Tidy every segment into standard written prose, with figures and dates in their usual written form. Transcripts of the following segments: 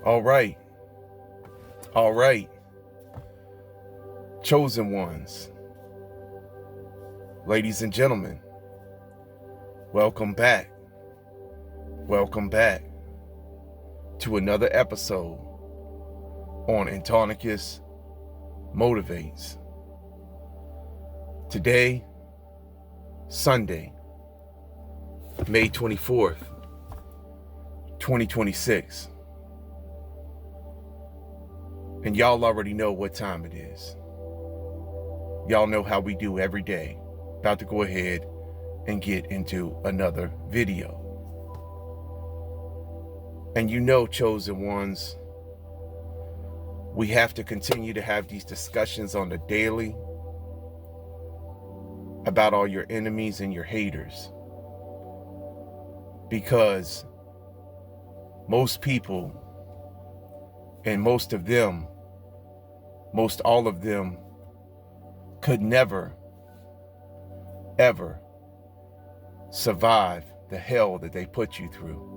All right. All right. Chosen ones. Ladies and gentlemen, welcome back. Welcome back to another episode on Antonicus Motivates. Today, Sunday, May 24th, 2026. And y'all already know what time it is. Y'all know how we do every day. About to go ahead and get into another video. And you know, chosen ones, we have to continue to have these discussions on the daily about all your enemies and your haters. Because most people, and most of them, most all of them, could never, ever survive the hell that they put you through.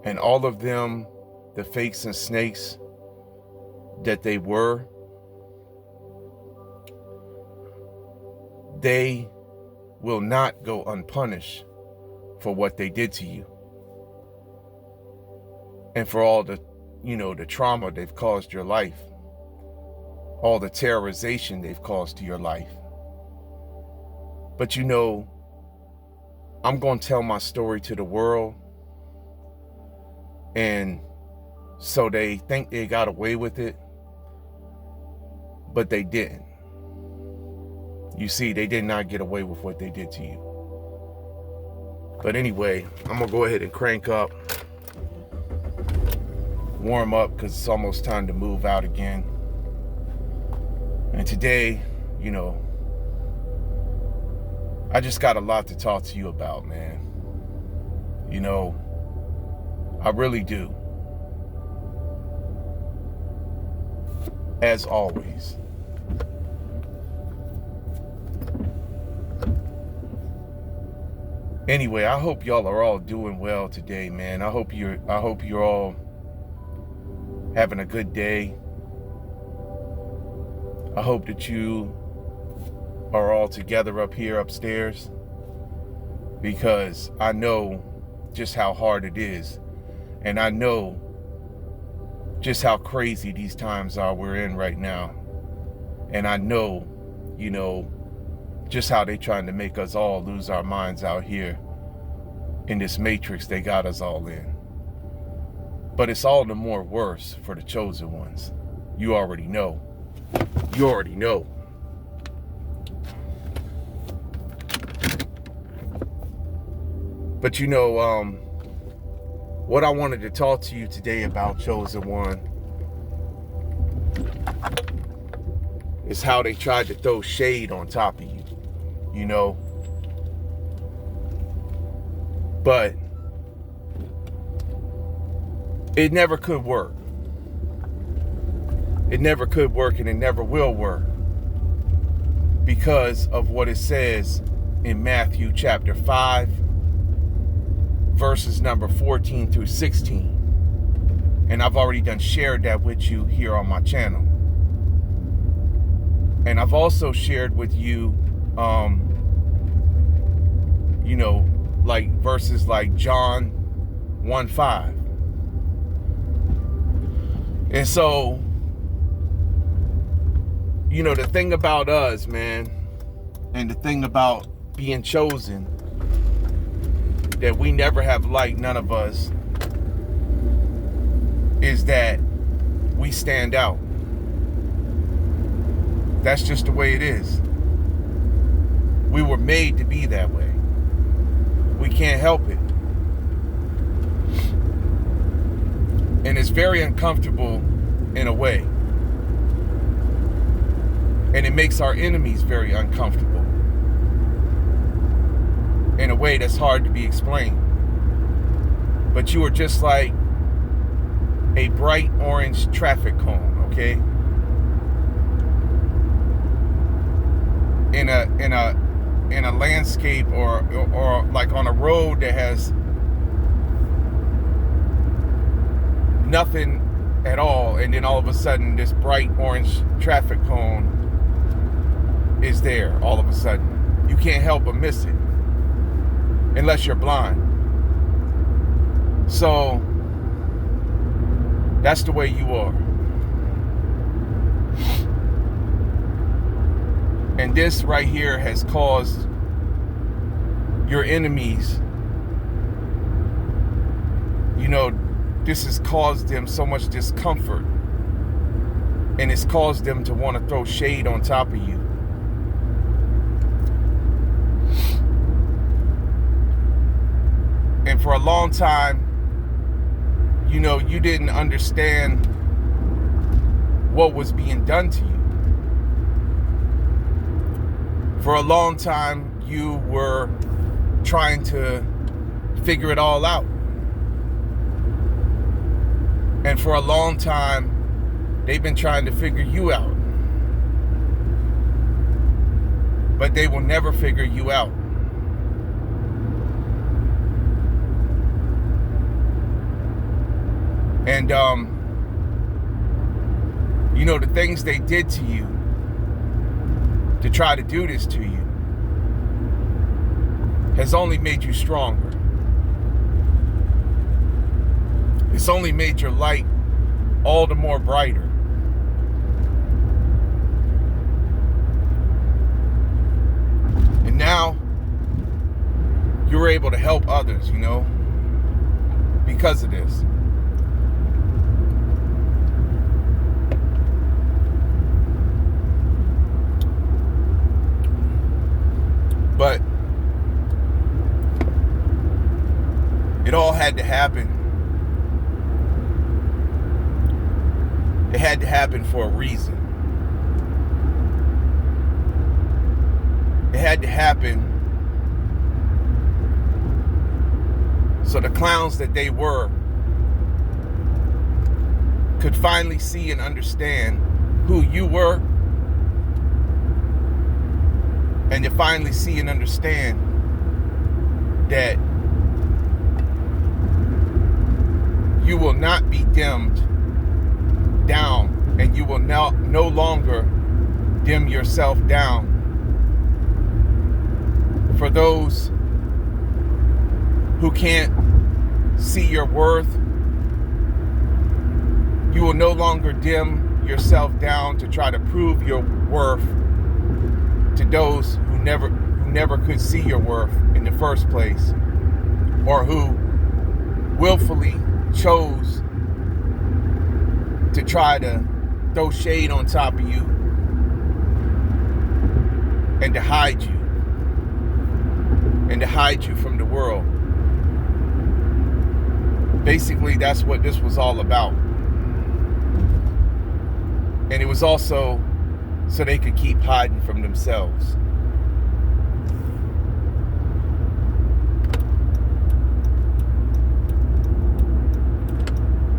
And all of them, the fakes and snakes that they were, they will not go unpunished for what they did to you. And for all the the trauma they've caused your life, all the terrorization they've caused to your life. But I'm going to tell my story to the world, and so they think they got away with it, but they didn't. You see, they did not get away with what they did to you. But anyway, I'm going to go ahead and crank up, warm up, because it's almost time to move out again. And today, I just got a lot to talk to you about, man. I really do. As always. Anyway, I hope y'all are all doing well today, man. I hope you're all having a good day. I hope that you are all together up here upstairs, because I know just how hard it is, and I know just how crazy these times are we're in right now. And I know, just how they trying to make us all lose our minds out here in this matrix they got us all in. But it's all the more worse for the chosen ones. You already know. You already know. But what I wanted to talk to you today about, chosen one, is how they tried to throw shade on top of you. But it never could work. It never could work, and it never will work, because of what it says in Matthew chapter 5, verses number 14 through 16. And I've already shared that with you here on my channel. And I've also shared with you, like verses like John 1:5. And so, the thing about us, man, and the thing about being chosen, that we never have liked, none of us, is that we stand out. That's just the way it is. We were made to be that way. We can't help it. And it's very uncomfortable in a way. And it makes our enemies very uncomfortable in a way that's hard to be explained. But you are just like a bright orange traffic cone, okay? In a landscape or like on a road that has nothing at all, and then all of a sudden this bright orange traffic cone is there all of a sudden. You can't help but miss it unless you're blind. So that's the way you are. And this right here has caused your enemies, this has caused them so much discomfort, and it's caused them to want to throw shade on top of you. And for a long time, you didn't understand what was being done to you. For a long time, you were trying to figure it all out. And for a long time, they've been trying to figure you out. But they will never figure you out. And, the things they did to you to try to do this to you has only made you stronger. It's only made your light all the more brighter. And now you're able to help others, because of this. But it all had to happen. It had to happen for a reason. It had to happen so the clowns that they were could finally see and understand who you were, and to finally see and understand that you will not be dimmed down, and you will no longer dim yourself down for those who can't see your worth. You will no longer dim yourself down to try to prove your worth to those who never could see your worth in the first place, or who willfully chose to try to throw shade on top of you and to hide you from the world. Basically, that's what this was all about. And it was also so they could keep hiding from themselves.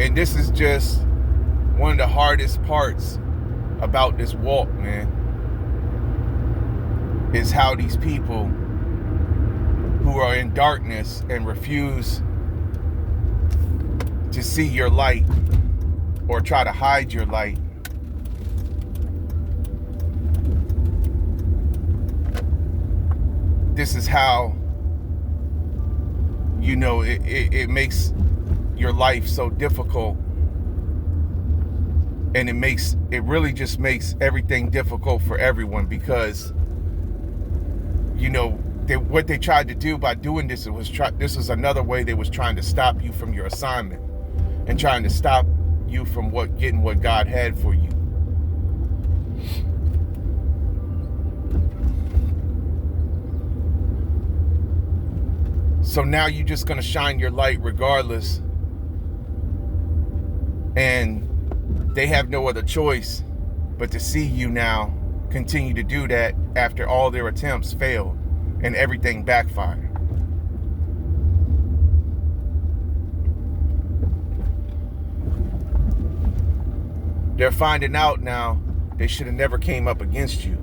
And this is just one of the hardest parts about this walk, man, is how these people who are in darkness and refuse to see your light or try to hide your light, this is how, it makes your life so difficult. And it really just makes everything difficult for everyone, because, what they tried to do by doing this, this was another way they was trying to stop you from your assignment and trying to stop you from getting what God had for you. So now you're just going to shine your light regardless. And they have no other choice but to see you now continue to do that after all their attempts failed and everything backfired. They're finding out now they should have never came up against you.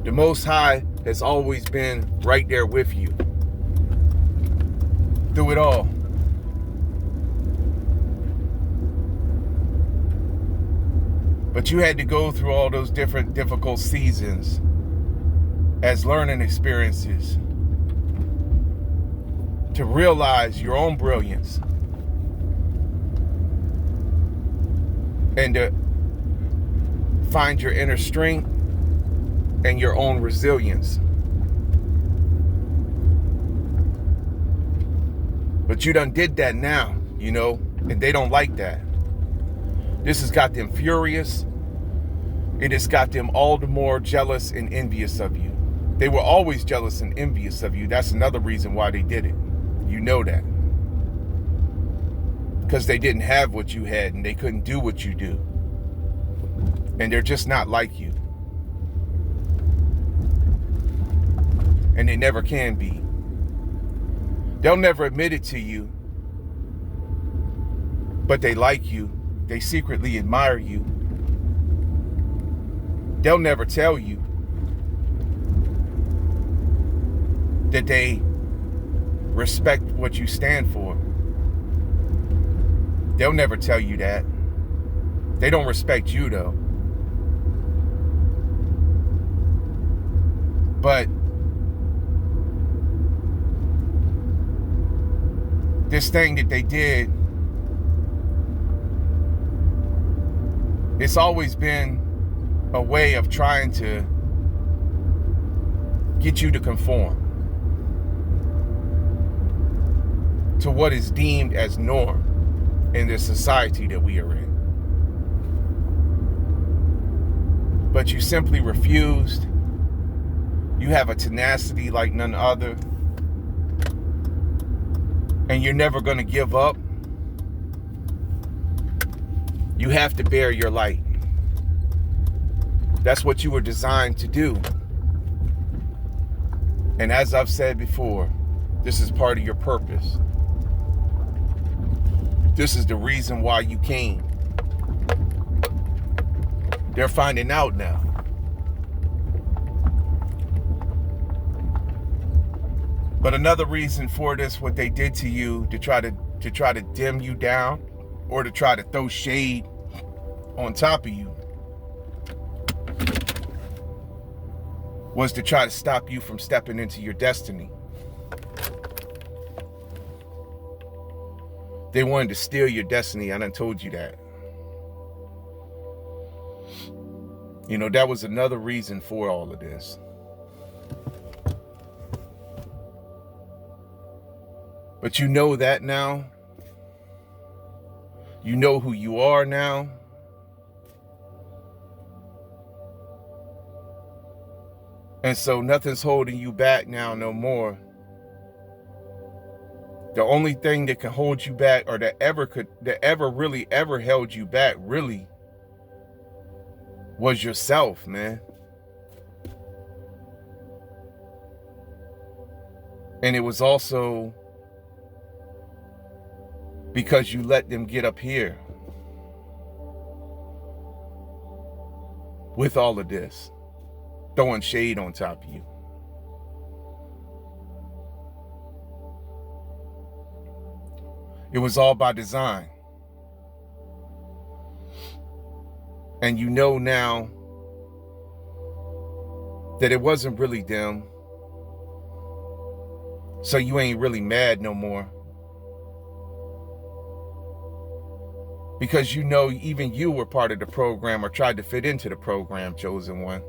The Most High has always been right there with you through it all. But you had to go through all those different difficult seasons as learning experiences to realize your own brilliance and to find your inner strength and your own resilience. But you done did that now, you know, and they don't like that. This has got them furious. It has got them all the more jealous and envious of you. They were always jealous and envious of you. That's another reason why they did it. You know that. Because they didn't have what you had and they couldn't do what you do. And they're just not like you. And they never can be. They'll never admit it to you. But they like you. They secretly admire you. They'll never tell you that they respect what you stand for. They'll never tell you that. They don't respect you though. But this thing that they did, it's always been a way of trying to get you to conform to what is deemed as norm in the society that we are in. But you simply refused. You have a tenacity like none other. And you're never going to give up. You have to bear your light. That's what you were designed to do. And as I've said before, this is part of your purpose. This is the reason why you came. They're finding out now. But another reason for this, what they did to you to try to dim you down or to try to throw shade on top of you, was to try to stop you from stepping into your destiny. They wanted to steal your destiny. I done told you that. You know, that was another reason for all of this. But you know that now. You know who you are now. And so nothing's holding you back now no more. The only thing that can hold you back, or that ever really held you back, really, was yourself, man. And it was also because you let them get up here with all of this, throwing shade on top of you. It was all by design. And you know now that it wasn't really them. So you ain't really mad no more. Because you know even you were part of the program or tried to fit into the program, chosen one,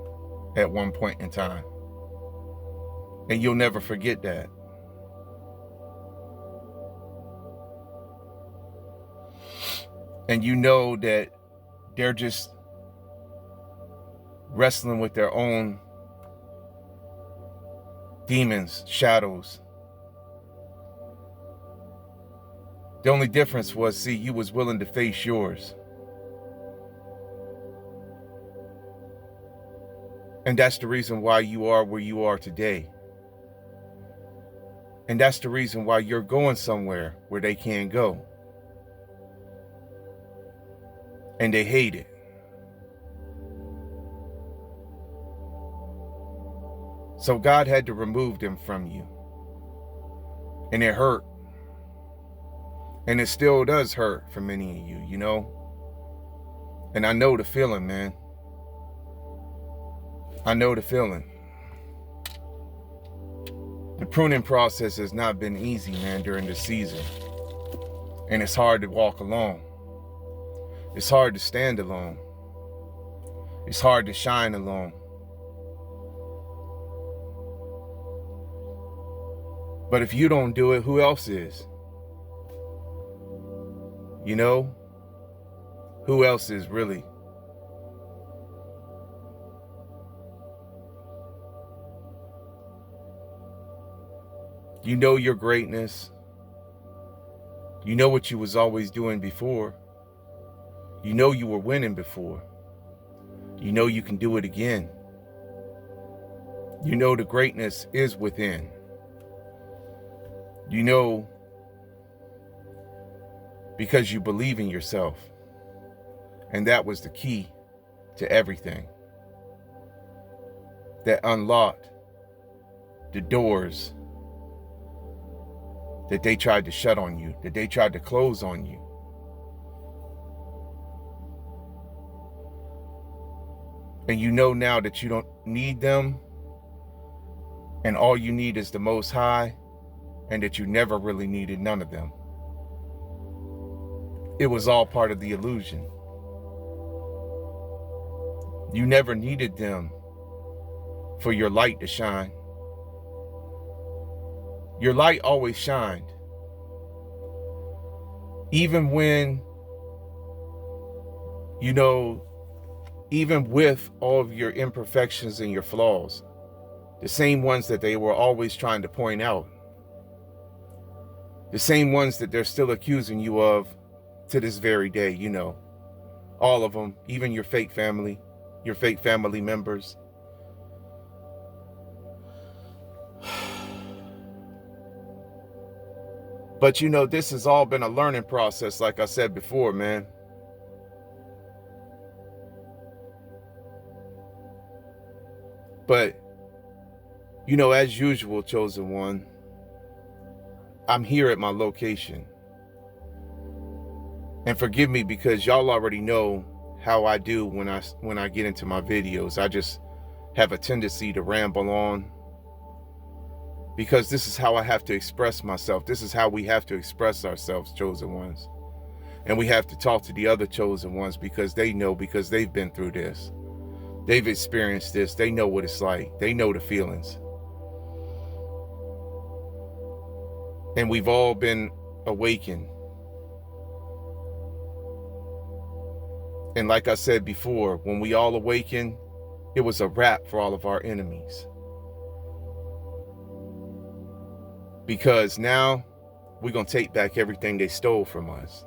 at one point in time. And you'll never forget that. And you know that they're just wrestling with their own demons, shadows. The only difference was, see, you was willing to face yours. And that's the reason why you are where you are today. And that's the reason why you're going somewhere where they can't go. And they hate it. So God had to remove them from you. And it hurt. And it still does hurt for many of you, you know. And I know the feeling, man. I know the feeling. The pruning process has not been easy, man, during this season. And it's hard to walk alone. It's hard to stand alone. It's hard to shine alone. But if you don't do it, who else is? You know? Who else is really? You know your greatness. You know what you was always doing before. You know you were winning before. You know you can do it again. You know the greatness is within. You know because you believe in yourself. And that was the key to everything. That unlocked the doors that they tried to shut on you, that they tried to close on you. And you know now that you don't need them, and all you need is the Most High, and that you never really needed none of them. It was all part of the illusion. You never needed them for your light to shine. Your light always shined. Even when, you know, even with all of your imperfections and your flaws, the same ones that they were always trying to point out, the same ones that they're still accusing you of to this very day, you know, all of them, even your fake family members. But you know, this has all been a learning process, like I said before, man. But, you know, as usual, Chosen One, I'm here at my location. And forgive me because y'all already know how I do when I get into my videos. I just have a tendency to ramble on. Because this is how I have to express myself. This is how we have to express ourselves, chosen ones. And we have to talk to the other chosen ones because they know, because they've been through this. They've experienced this. They know what it's like. They know the feelings. And we've all been awakened. And like I said before, when we all awakened, it was a wrap for all of our enemies. Because now we're going to take back everything they stole from us.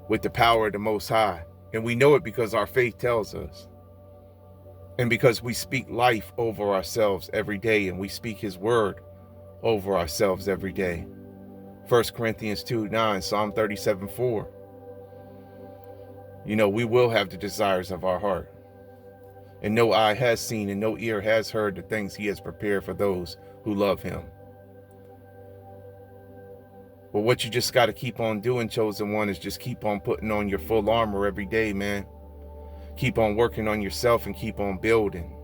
With the power of the Most High. And we know it because our faith tells us. And because we speak life over ourselves every day. And we speak His word over ourselves every day. 1 Corinthians 2:9, Psalm 37:4. You know, we will have the desires of our heart. And no eye has seen and no ear has heard the things He has prepared for those who love Him. But what you just got to keep on doing, chosen one, is just keep on putting on your full armor every day, man. Keep on working on yourself and keep on building.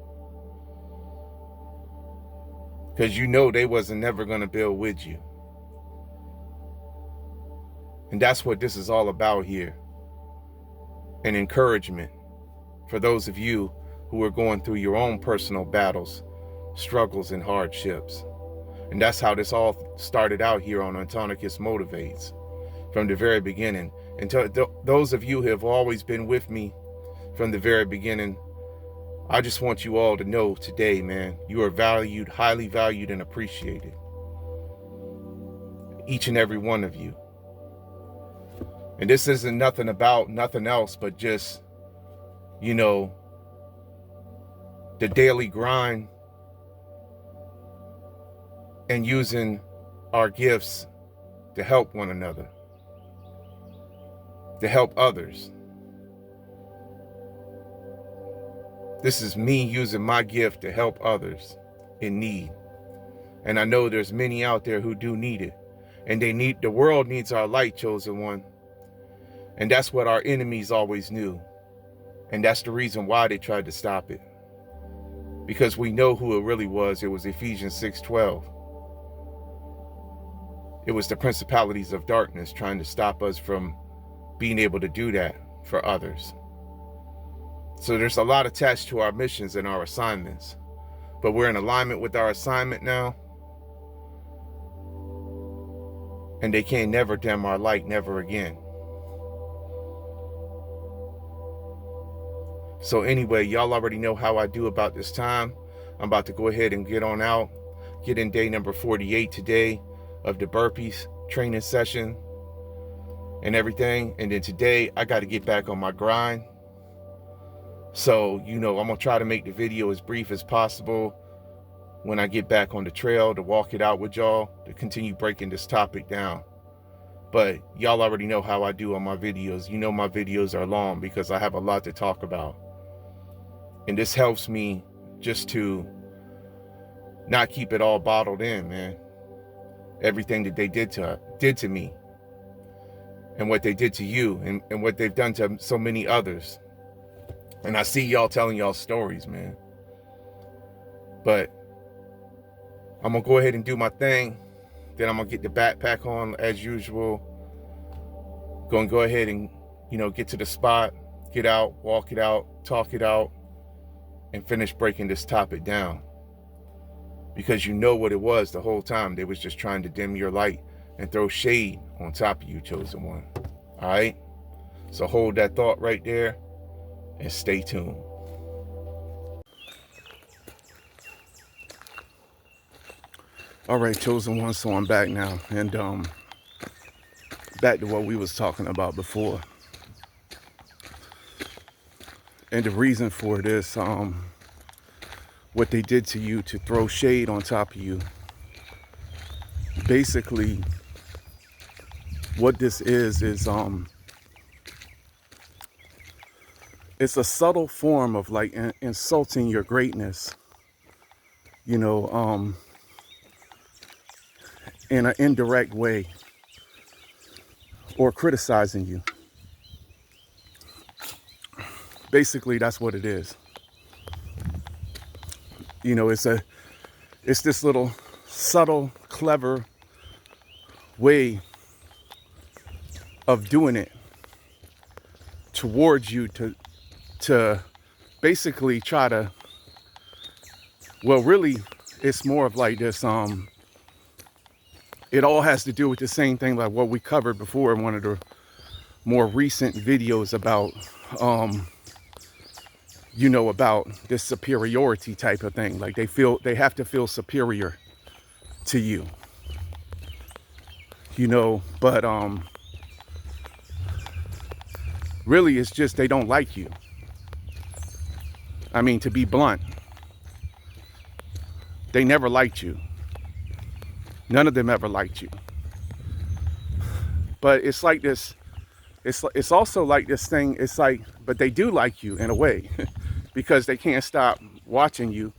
Because you know they wasn't never going to build with you. And that's what this is all about here. An encouragement for those of you who are going through your own personal battles, struggles, and hardships. And that's how this all started out here on Autonicus Motivates from the very beginning. And to those of you who have always been with me from the very beginning, I just want you all to know today, man, you are valued, highly valued, and appreciated. Each and every one of you. And this isn't nothing about nothing else but just, you know, the daily grind and using our gifts to help one another, to help others. This is me using my gift to help others in need. And I know there's many out there who do need it. And the world needs our light, chosen one. And that's what our enemies always knew. And that's the reason why they tried to stop it. Because we know who it really was. It was Ephesians 6:12. It was the principalities of darkness trying to stop us from being able to do that for others. So there's a lot attached to our missions and our assignments. But we're in alignment with our assignment now. And they can't never dim our light, never again. So anyway, y'all already know how I do about this time. I'm about to go ahead and get on out. Get in day number 48 today of the burpees training session and everything. And then today, I got to get back on my grind. So, I'm going to try to make the video as brief as possible when I get back on the trail to walk it out with y'all, to continue breaking this topic down. But y'all already know how I do on my videos. My videos are long because I have a lot to talk about. And this helps me just to not keep it all bottled in, man. Everything that they did to me, and what they did to you, and what they've done to so many others. And I see y'all telling y'all stories, man. But I'm going to go ahead and do my thing. Then I'm going to get the backpack on as usual. Going to go ahead and, get to the spot, get out, walk it out, talk it out, and finish breaking this topic down. Because you know what it was the whole time. They was just trying to dim your light and throw shade on top of you, chosen one. All right? So hold that thought right there and stay tuned. All right, chosen one, so I'm back now. And back to what we was talking about before. And the reason for this, what they did to you to throw shade on top of you. Basically, what this is it's a subtle form of like insulting your greatness, in an indirect way, or criticizing you. Basically, that's what it is. It's this little subtle, clever way of doing it towards you to basically try to, really, it's more of like this, it all has to do with the same thing like what we covered before in one of the more recent videos about, about this superiority type of thing. Like they have to feel superior to you, but really it's just they don't like you. I mean, to be blunt, they never liked you. None of them ever liked you. But it's like this, it's also like this thing, it's like, but they do like you in a way because they can't stop watching you.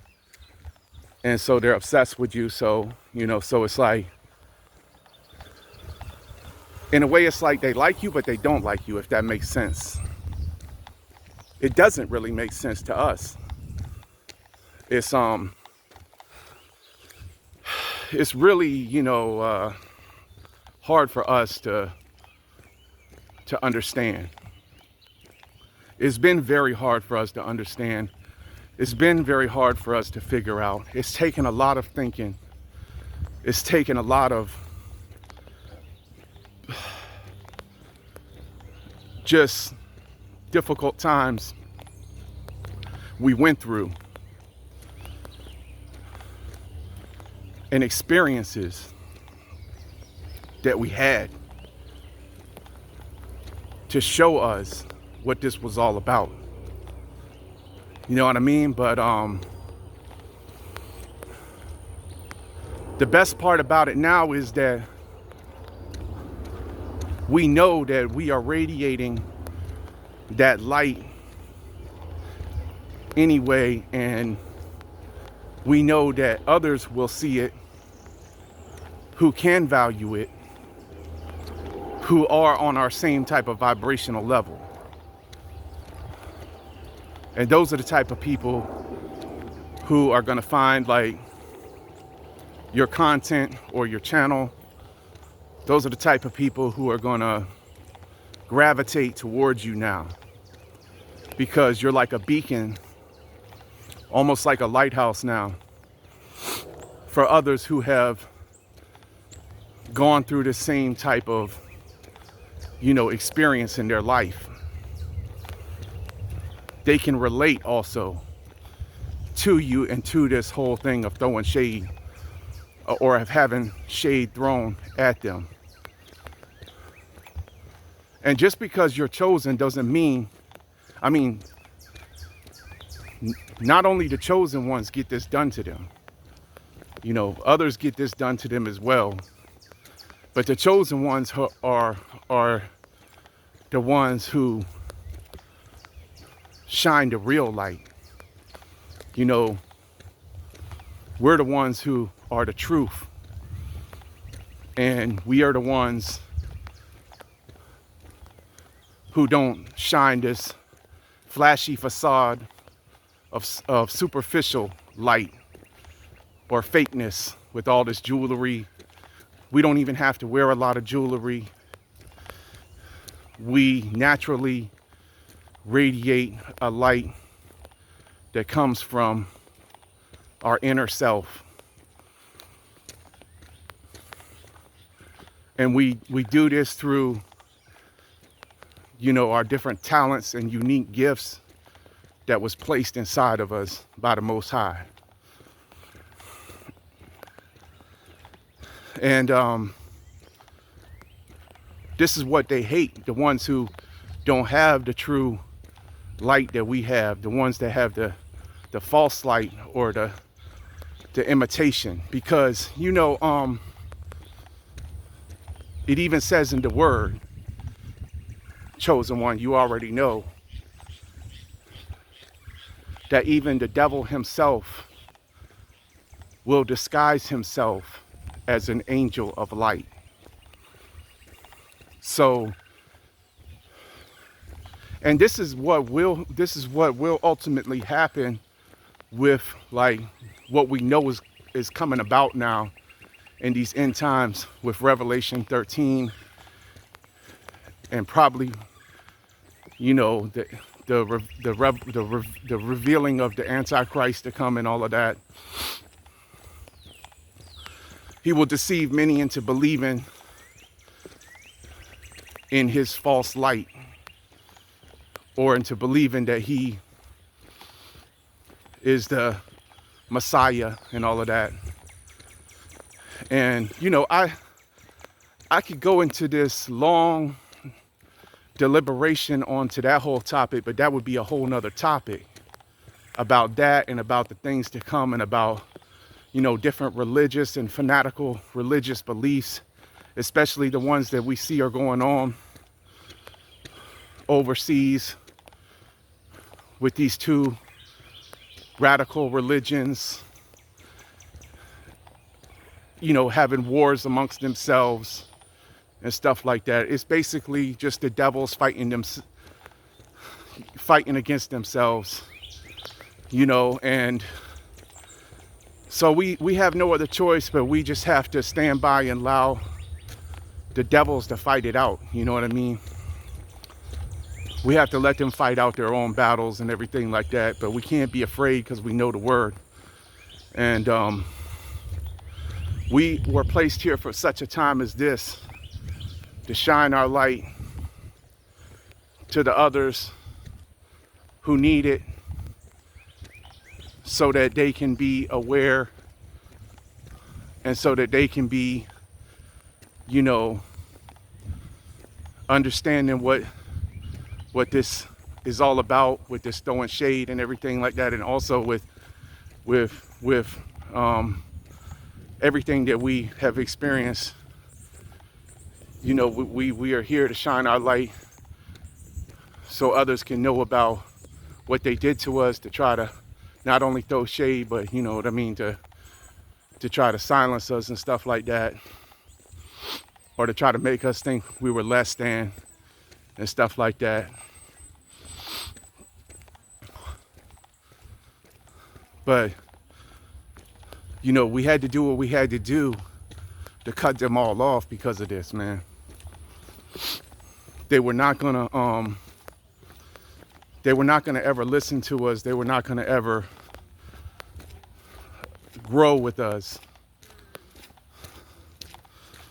And so they're obsessed with you. So, so it's like, in a way, it's like they like you, but they don't like you, if that makes sense. It doesn't really make sense to us. It's really, hard for us to understand. It's been very hard for us to understand. It's been very hard for us to figure out. It's taken a lot of thinking. It's taken a lot of just difficult times we went through and experiences that we had to show us what this was all about. You know what I mean? But the best part about it now is that we know that we are radiating that light anyway, and we know that others will see it who can value it, who are on our same type of vibrational level. And those are the type of people who are going to find like your content or your channel. Those are the type of people who are going to gravitate towards you now, because you're like a beacon, almost like a lighthouse now, for others who have gone through the same type of, experience in their life. They can relate also to you and to this whole thing of throwing shade, or of having shade thrown at them. And just because you're chosen doesn't mean, not only the chosen ones get this done to them, others get this done to them as well. But the chosen ones are the ones who shine the real light. We're the ones who are the truth. And we are the ones who don't shine this flashy facade of superficial light or fakeness with all this jewelry. We don't even have to wear a lot of jewelry. We naturally radiate a light that comes from our inner self. And we do this through, our different talents and unique gifts that was placed inside of us by the Most High. And this is what they hate, the ones who don't have the true light that we have, the ones that have the false light or the imitation. Because, it even says in the word, chosen one, you already know, that even the devil himself will disguise himself as an angel of light. So, and this is what will ultimately happen with like what we know is coming about now in these end times with Revelation 13, and probably, the revealing of the Antichrist to come and all of that. He will deceive many into believing in his false light, or into believing that he is the Messiah and all of that. And, I could go into this long deliberation onto that whole topic, but that would be a whole nother topic about that and about the things to come and about, different religious and fanatical religious beliefs, especially the ones that we see are going on overseas with these two radical religions, having wars amongst themselves and stuff like that. It's basically just the devils fighting against themselves, and so we have no other choice, but we just have to stand by and allow the devils to fight it out. You know what I mean? We have to let them fight out their own battles and everything like that, but we can't be afraid because we know the word. And we were placed here for such a time as this, to shine our light to the others who need it, so that they can be aware and so that they can be, understanding what this is all about, with this throwing shade and everything like that, and also with everything that we have experienced. We are here to shine our light so others can know about what they did to us, to try to not only throw shade, but to try to silence us and stuff like that. or to try to make us think we were less than and stuff like that. But, you know, we had to do what we had to do to cut them all off because of this, man. They were not gonna ever listen to us. They were not gonna ever grow with us.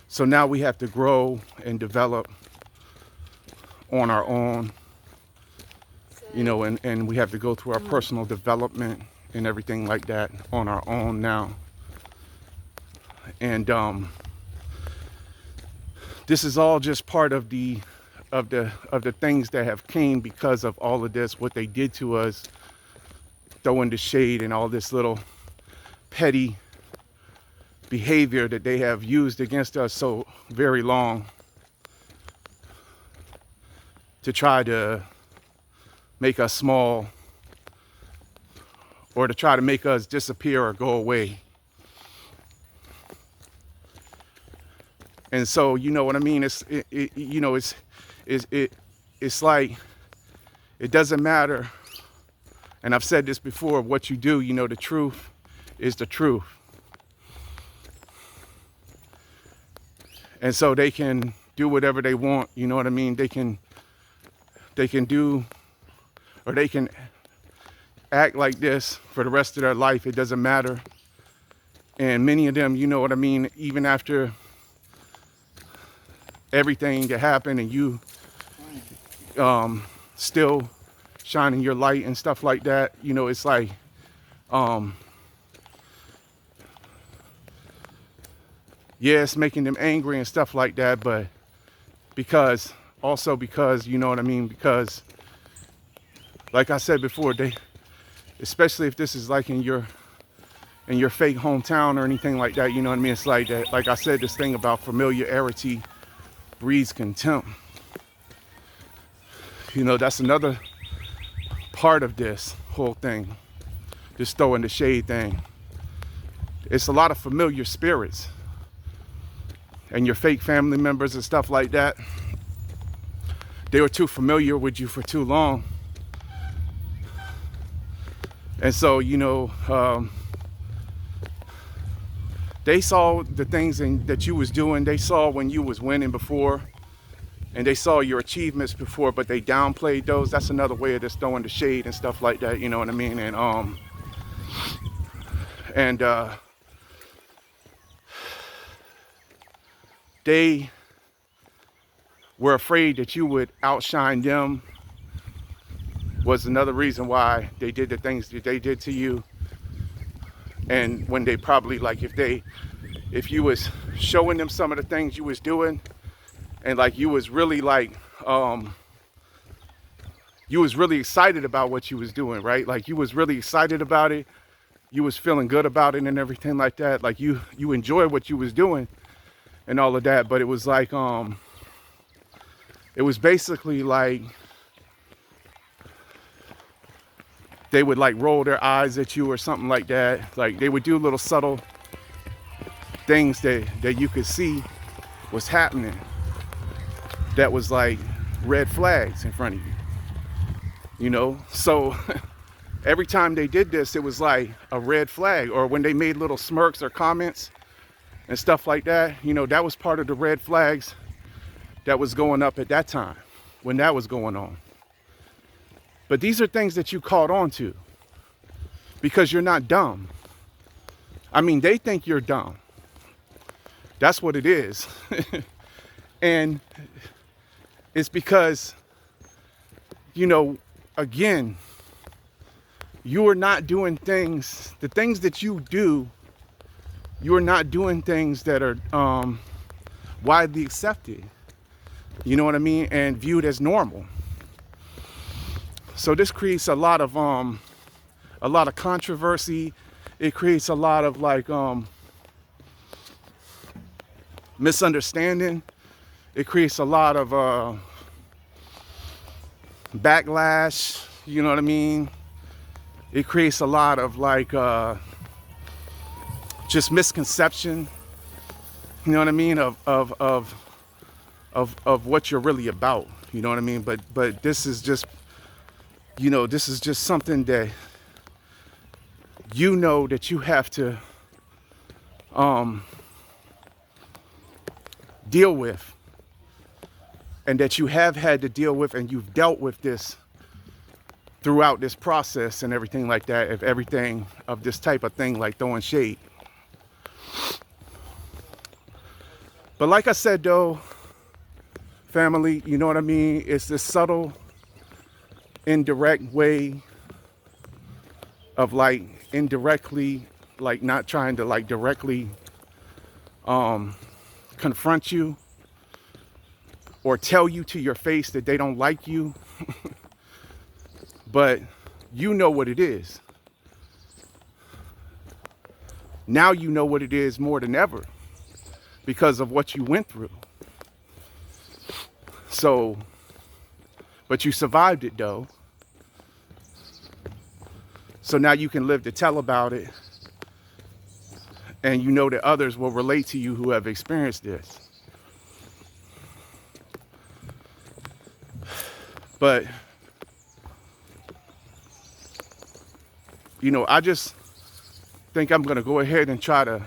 So now we have to grow and develop on our own, you know, and we have to go through our personal development and everything like that on our own now. And this is all just part of the things that have came because of all of this, what they did to us, throwing the shade and all this little petty behavior that they have used against us so very long to try to make us small or to try to make us disappear or go away. And so, you know what I mean? It's like, it doesn't matter. And I've said this before, what you do, you know, the truth is the truth. And so they can do whatever they want, you know what I mean? They can do, or they can act like this for the rest of their life. It doesn't matter. And many of them, you know what I mean, even after everything that happened and you still shining your light and stuff like that, you know, it's like, yeah, it's making them angry and stuff like that, but because, you know what I mean, because like I said before, they, especially if this is like in your fake hometown or anything like that, you know what I mean, it's like that, like I said, this thing about familiarity breeds contempt. You know, that's another part of this whole thing, this throwing the shade thing. It's a lot of familiar spirits and your fake family members and stuff like that. They were too familiar with you for too long. And so, you know, they saw the things that you was doing. They saw when you was winning before, and they saw your achievements before, but they downplayed those. That's another way of just throwing the shade and stuff like that, you know what I mean? And they were afraid that you would outshine them, was another reason why they did the things that they did to you. And when they probably, like, if you was showing them some of the things you was doing, and like you was really like, you was really excited about what you was doing, right? Like you was really excited about it. You was feeling good about it and everything like that. Like you enjoyed what you was doing and all of that. But it was like, it was basically like they would like roll their eyes at you or something like that. Like they would do little subtle things that you could see was happening that was like red flags in front of you, you know? So every time they did this, it was like a red flag. Or when they made little smirks or comments and stuff like that, you know, that was part of the red flags that was going up at that time when that was going on. But these are things that you caught on to because you're not dumb. I mean, they think you're dumb. That's what it is. And it's because, you know, again, you are not doing things, the things that you do, you are not doing things that are widely accepted. You know what I mean? And viewed as normal. So this creates a lot of controversy. It creates a lot of like misunderstanding. It creates a lot of backlash, you know what I mean? It creates a lot of like just misconception, you know what I mean, of of what you're really about. You know what I mean? But this is just, you know, this is just something that you know that you have to deal with, and that you have had to deal with, and you've dealt with this throughout this process and everything like that, of everything of this type of thing, like throwing shade. But like I said though, family, you know what I mean? It's this subtle, indirect way of like indirectly, like not trying to like directly confront you or tell you to your face that they don't like you. But you know what it is. Now you know what it is more than ever because of what you went through. So, but you survived it though. So now you can live to tell about it. And you know that others will relate to you who have experienced this. But, you know, I just think I'm going to go ahead and try to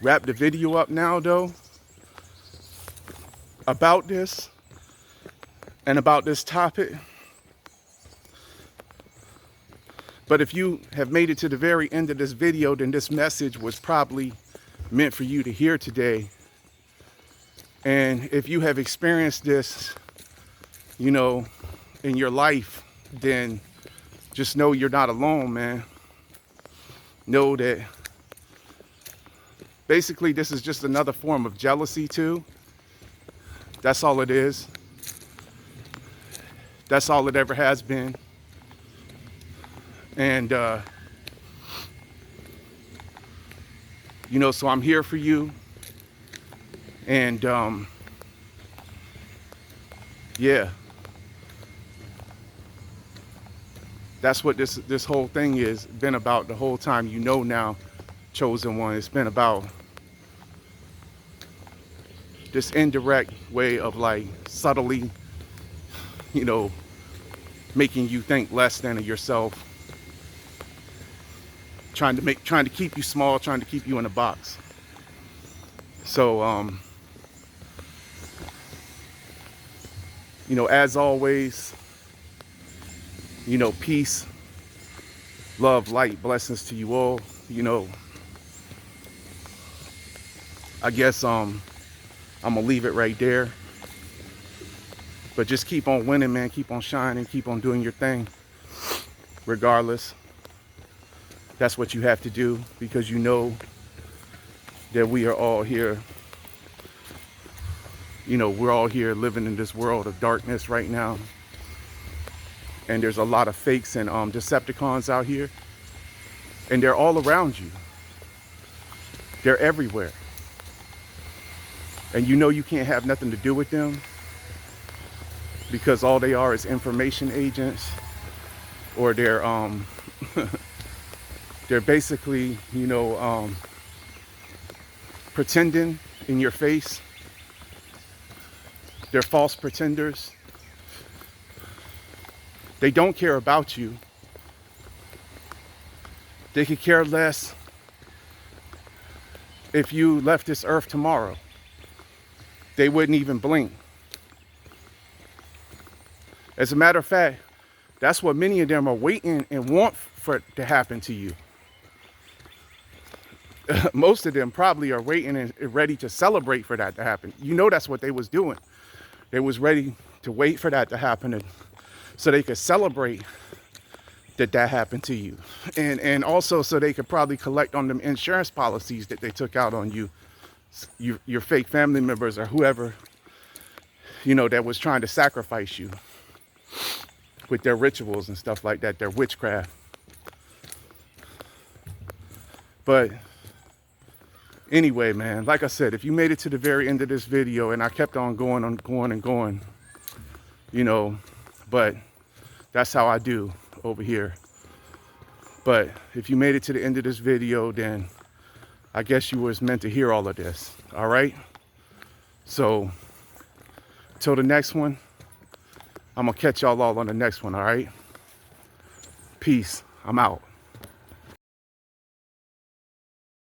wrap the video up now, though, about this and about this topic. But if you have made it to the very end of this video, then this message was probably meant for you to hear today. And if you have experienced this, you know, in your life, then just know you're not alone, man. Know that basically this is just another form of jealousy too. That's all it is. That's all it ever has been. And, you know, so I'm here for you. And, yeah. That's what this whole thing is been about the whole time, you know now, chosen one. It's been about this indirect way of like subtly, you know, making you think less than of yourself. Trying to keep you small, trying to keep you in a box. So, you know, as always, you know, peace, love, light, blessings to you all. You know, I guess I'm gonna leave it right there. But just keep on winning, man. Keep on shining. Keep on doing your thing. Regardless. That's what you have to do, because you know that we are all here. You know, we're all here living in this world of darkness right now. And there's a lot of fakes and Decepticons out here. And they're all around you. They're everywhere. And you know you can't have nothing to do with them, because all they are is information agents, or they're they're basically, you know, pretending in your face. They're false pretenders. They don't care about you. They could care less if you left this earth tomorrow. They wouldn't even blink. As a matter of fact, that's what many of them are waiting and want for it to happen to you. Most of them probably are waiting and ready to celebrate for that to happen. You know, that's what they was doing. They was ready to wait for that to happen, so they could celebrate that happened to you. And also so they could probably collect on them insurance policies that they took out on you, your fake family members or whoever, you know, that was trying to sacrifice you with their rituals and stuff like that, their witchcraft. But anyway, man, like I said, if you made it to the very end of this video, and I kept on going and going, you know, but that's how I do over here. But if you made it to the end of this video, then I guess you was meant to hear all of this. All right. So till the next one, I'm gonna catch y'all all on the next one, all right? Peace. I'm out.